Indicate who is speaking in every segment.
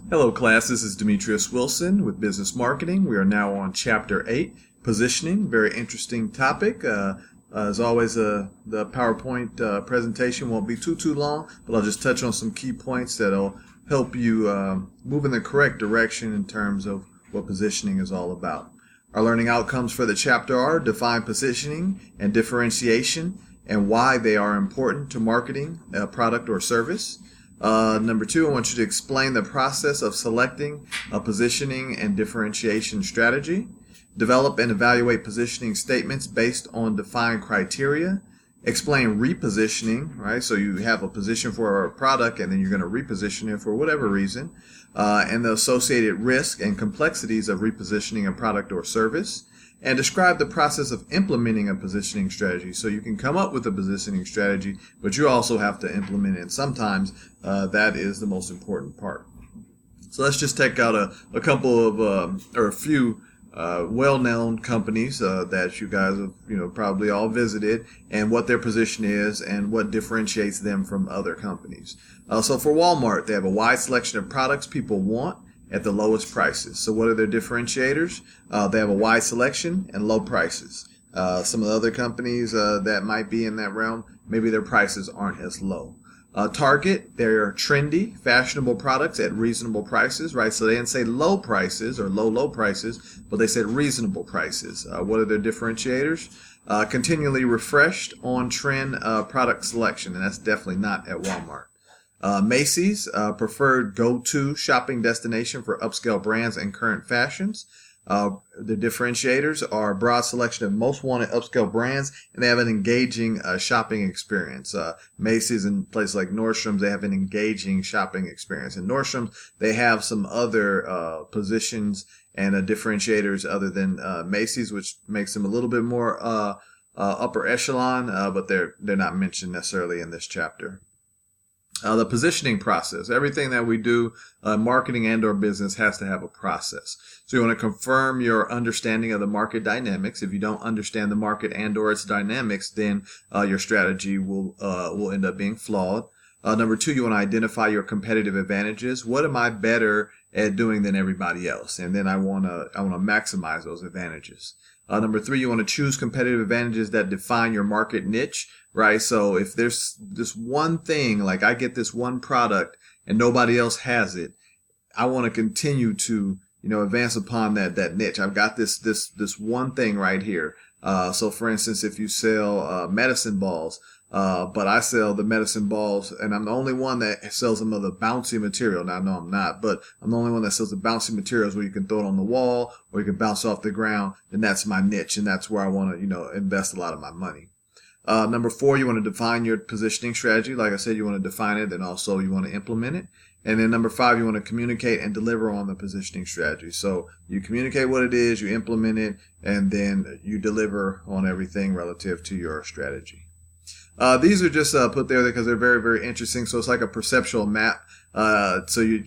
Speaker 1: Hello class, this is Demetrius Wilson with Business Marketing. We are now on Chapter 8, Positioning. Very interesting topic. As always, the PowerPoint presentation won't be too long, but I'll just touch on some key points that'll help you move in the correct direction in terms of what positioning is all about. Our learning outcomes for the chapter are define positioning and differentiation and why they are important to marketing a product or service. Number 2, I want you to explain the process of selecting a positioning and differentiation strategy. Develop and evaluate positioning statements based on defined criteria. Explain repositioning, right? So you have a position for a product and then you're going to reposition it for whatever reason. And the associated risk and complexities of repositioning a product or service. And describe the process of implementing a positioning strategy. So you can come up with a positioning strategy, but you also have to implement it. And sometimes that is the most important part. So let's just take out a couple of, or a few well-known companies that you guys have, probably all visited, and what their position is and what differentiates them from other companies. So for Walmart, they have a wide selection of products people want at the lowest prices. So what are their differentiators? They have a wide selection and low prices. Some of the other companies that might be in that realm, maybe their prices aren't as low. Target, they're trendy, fashionable products at reasonable prices, right? So they didn't say low prices or low prices, but they said reasonable prices. What are their differentiators? Continually refreshed, on-trend product selection, and that's definitely not at Walmart. Macy's, preferred go-to shopping destination for upscale brands and current fashions. The differentiators are a broad selection of most wanted upscale brands, and they have an engaging shopping experience. Macy's and places like Nordstrom's, they have an engaging shopping experience. In Nordstrom's, they have some other positions and differentiators other than Macy's, which makes them a little bit more upper echelon, but they're not mentioned necessarily in this chapter. The positioning process. Everything that we do, marketing and or business, has to have a process. So you want to confirm your understanding of the market dynamics. If you don't understand the market and or its dynamics, then your strategy will end up being flawed. Number 2, you want to identify your competitive advantages. What am I better at doing than everybody else? And then I want to maximize those advantages. Number 3, you want to choose competitive advantages that define your market niche, right? So if there's this one thing, like I get this one product and nobody else has it, I want to continue to, advance upon that niche. I've got this one thing right here. So for instance, if you sell medicine balls, but I sell the medicine balls and I'm the only one that sells them of the bouncy material. Now, no, I'm not, but I'm the only one that sells the bouncy materials where you can throw it on the wall or you can bounce off the ground. And that's my niche. And that's where I want to, invest a lot of my money. Number 4, you want to define your positioning strategy. Like I said, you want to define it and also you want to implement it. And then number 5, you want to communicate and deliver on the positioning strategy. So you communicate what it is, you implement it, and then you deliver on everything relative to your strategy. These are just put there because they're very, very interesting. So it's like a perceptual map. So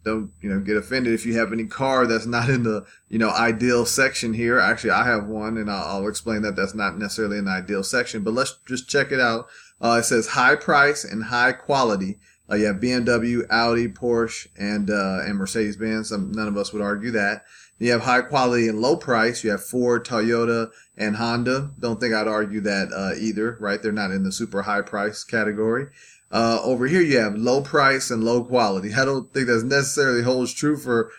Speaker 1: don't get offended if you have any car that's not in the ideal section here. Actually, I have one, and I'll explain that that's not necessarily an ideal section. But let's just check it out. It says high price and high quality. You have BMW, Audi, Porsche, and Mercedes-Benz. None of us would argue that. You have high quality and low price. You have Ford, Toyota, and Honda. Don't think I'd argue that either, right? They're not in the super high price category. Over here you have low price and low quality. I don't think that necessarily holds true for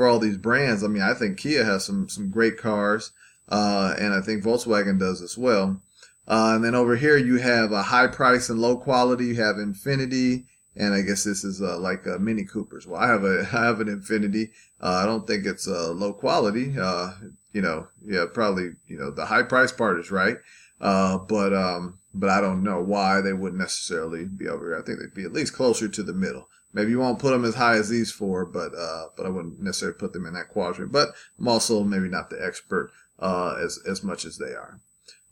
Speaker 1: all these brands. I mean, I think Kia has some great cars, and I think Volkswagen does as well. And then over here you have a high price and low quality. You have Infiniti. And I guess this is like Mini Coopers. Well, I have an Infiniti. I don't think it's low quality. Probably the high price part is right. But I don't know why they wouldn't necessarily be over here. I think they'd be at least closer to the middle. Maybe you won't put them as high as these 4, but I wouldn't necessarily put them in that quadrant. But I'm also maybe not the expert as much as they are.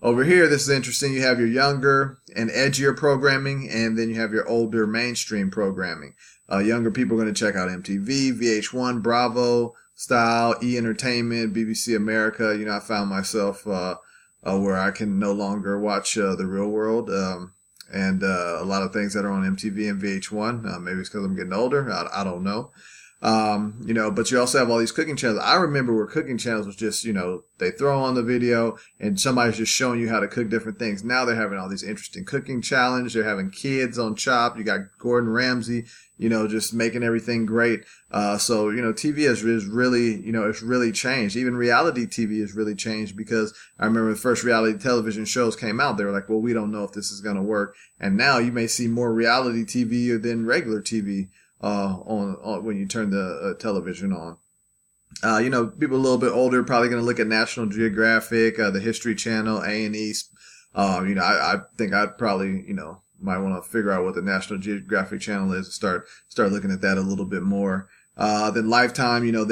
Speaker 1: Over here, this is interesting. You have your younger and edgier programming, and then you have your older mainstream programming. Younger people are going to check out MTV, VH1, Bravo, Style, E! Entertainment, BBC America. I found myself where I can no longer watch The Real World and a lot of things that are on MTV and VH1. Maybe it's because I'm getting older. I don't know. But you also have all these cooking channels. I remember where cooking channels was just, they throw on the video and somebody's just showing you how to cook different things. Now they're having all these interesting cooking challenges. They're having kids on Chopped. You got Gordon Ramsay, just making everything great. TV is really, it's really changed. Even reality TV has really changed, because I remember the first reality television shows came out. They were like, well, we don't know if this is going to work. And now you may see more reality TV than regular TV on when you turn the television on. People a little bit older probably going to look at National Geographic, the History Channel, A&E. I think I'd probably, might want to figure out what the National Geographic Channel is and start looking at that a little bit more. Then Lifetime, what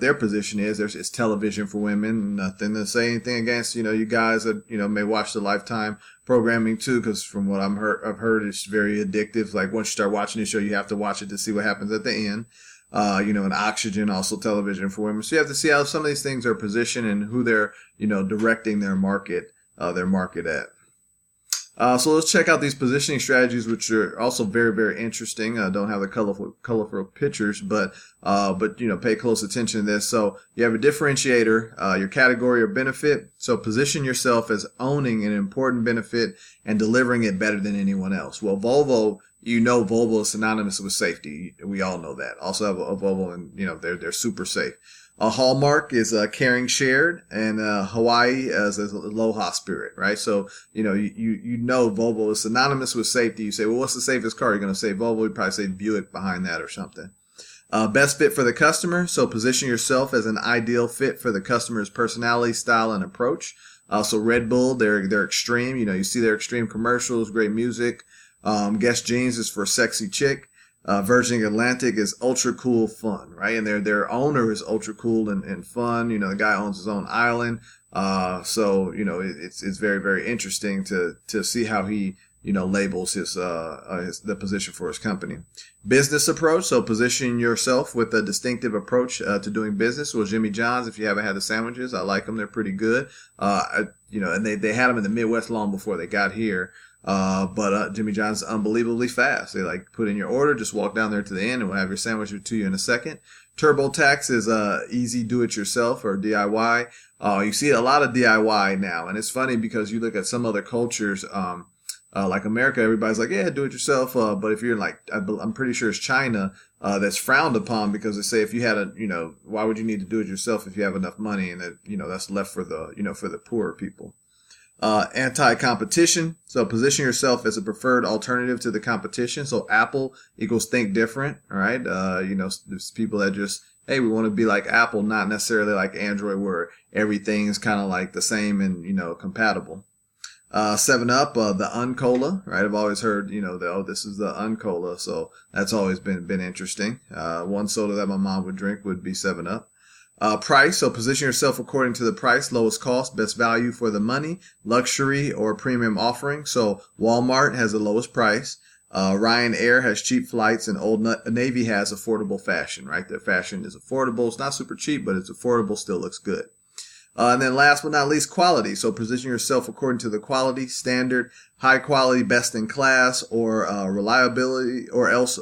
Speaker 1: their position is. It's television for women. Nothing to say anything against, you guys that, may watch the Lifetime programming too, because from what I've heard, it's very addictive. Like once you start watching the show, you have to watch it to see what happens at the end. And Oxygen, also television for women. So you have to see how some of these things are positioned and who they're, directing their market at. So let's check out these positioning strategies, which are also very, very interesting. Don't have the colorful pictures, but pay close attention to this. So you have a differentiator, your category or benefit. So position yourself as owning an important benefit and delivering it better than anyone else. Well, Volvo is synonymous with safety. We all know that. Also have a Volvo, and they're super safe. A Hallmark is caring, shared, and Hawaii as Aloha spirit, right? So Volvo is synonymous with safety. You say, well, what's the safest car? You're going to say Volvo. You probably say Buick behind that or something. Best fit for the customer. So position yourself as an ideal fit for the customer's personality, style, and approach. So Red Bull, they're extreme. You see their extreme commercials, great music. Guess Jeans is for sexy chick. Virgin Atlantic is ultra cool fun, right? And their owner is ultra cool and fun. The guy owns his own island. It's very, very interesting to see how he, labels the position for his company. Business approach. So position yourself with a distinctive approach to doing business. Well, Jimmy John's, if you haven't had the sandwiches, I like them. They're pretty good. And they had them in the Midwest long before they got here. But Jimmy John's is unbelievably fast. They put in your order, just walk down there to the end and we'll have your sandwich to you in a second. TurboTax is easy do-it-yourself or DIY. You see a lot of DIY now, and it's funny because you look at some other cultures, like America, everybody's like, yeah, do it yourself. But if you're I'm pretty sure it's China, that's frowned upon, because they say if you had why would you need to do it yourself if you have enough money, and that, that's left for the poorer people. Anti-competition. So position yourself as a preferred alternative to the competition. So Apple equals think different. All right. There's people that just, hey, we want to be like Apple, not necessarily like Android, where everything is kind of like the same and, compatible. 7-Up, the Uncola, right? I've always heard, this is the Uncola. So that's always been interesting. One soda that my mom would drink would be 7-Up. Price. So position yourself according to the price, lowest cost, best value for the money, luxury or premium offering. So Walmart has the lowest price. Ryanair has cheap flights, and Old Navy has affordable fashion, right? Their fashion is affordable. It's not super cheap, but it's affordable, still looks good. And then last but not least, quality. So position yourself according to the quality standard, high quality, best in class, or reliability, or else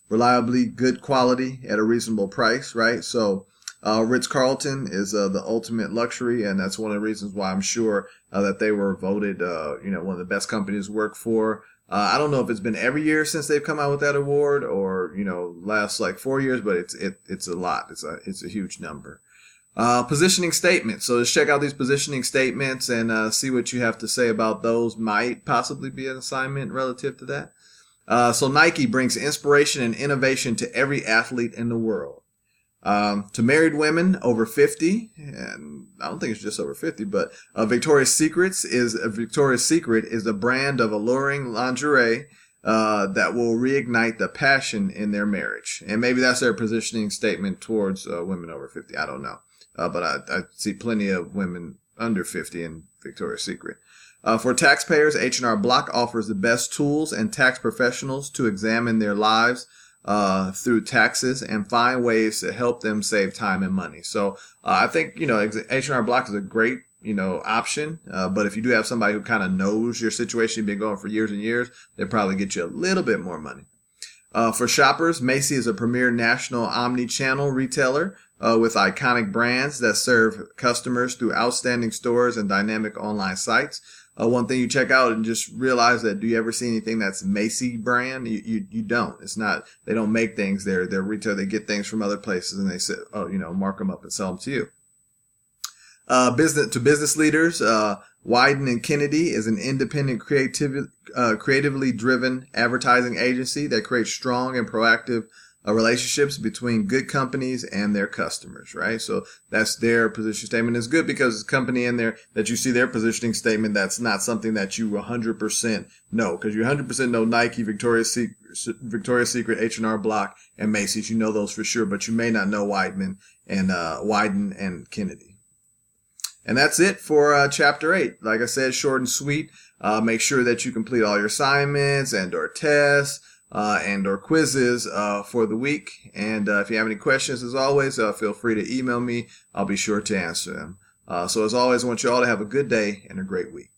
Speaker 1: reliably good quality at a reasonable price, right? So Ritz-Carlton is the ultimate luxury, and that's one of the reasons why I'm sure that they were voted one of the best companies to work for. I don't know if it's been every year since they've come out with that award, or last 4 years, but it's a lot. It's a huge number. Positioning statements. So let's check out these positioning statements and see what you have to say about those. Might possibly be an assignment relative to that. So Nike brings inspiration and innovation to every athlete in the world. To married women over 50, and I don't think it's just over 50, but Victoria's Secret is a brand of alluring lingerie that will reignite the passion in their marriage. And maybe that's their positioning statement towards women over 50. I don't know. But I see plenty of women under 50 in Victoria's Secret. For taxpayers, H&R Block offers the best tools and tax professionals to examine their lives through taxes and find ways to help them save time and money. So I think, H&R Block is a great, option. But if you do have somebody who kind of knows your situation, you've been going for years and years, they'll probably get you a little bit more money. For shoppers, Macy is a premier national omni-channel retailer with iconic brands that serve customers through outstanding stores and dynamic online sites. One thing you check out and just realize that, do you ever see anything that's Macy brand? You don't. It's not. They don't make things there. They're retail. They get things from other places and they say, mark them up and sell them to you. Business leaders, Wyden and Kennedy is an independent, creatively driven advertising agency that creates strong and proactive relationships between good companies and their customers, right? So that's their position statement. It's good because it's a company in there that you see their positioning statement. That's not something that you 100% know, because you 100% know Nike, Victoria's Secret, H&R Block, and Macy's. You know those for sure, but you may not know Wyden and Kennedy. And that's it for Chapter 8. Like I said, short and sweet. Make sure that you complete all your assignments and or tests and or quizzes for the week. And if you have any questions, as always, feel free to email me. I'll be sure to answer them. So as always, I want you all to have a good day and a great week.